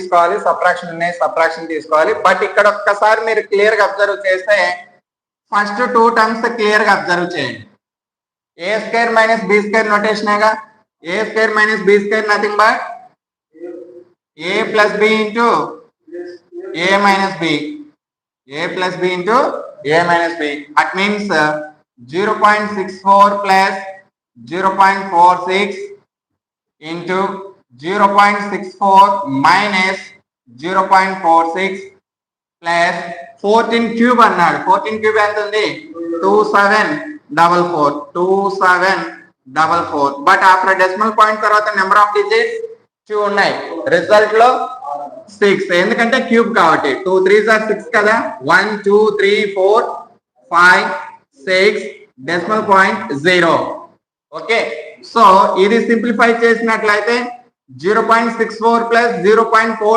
తీసుకోవాలి, సబ్ట్రాక్షన్ ఉన్నాయి సబ్ట్రాక్షన్ తీసుకోవాలి. బట్ ఇక్కడ ఒక్కసారి మీరు క్లియర్ గా అబ్జర్వ్ చేస్తే ఫస్ట్ 2 టర్మ్స్ క్లియర్ గా అబ్జర్వ్ చేయండి. A square minus B square నోటేషనేగా. A square minus B square nothing but A plus B into A minus B. A plus B into A minus B. That means 0.64 plus 0.46 into 0.64 minus 0.46 plus 14 cube అన్నాడు. 14 cube ఎంత ఉంది? 2744. 2744. But after decimal point తర్వాత number of digits 2 ఉన్నాయి. Result లో 6 ఎందుకంటే cube కాబట్టి 2 3s are 6 కదా. 1 2 3 4 5 6 decimal point 0. Okay, so ఇది సింప్లిఫై చేసినట్లయితే 0.64 ప్లస్ 0.4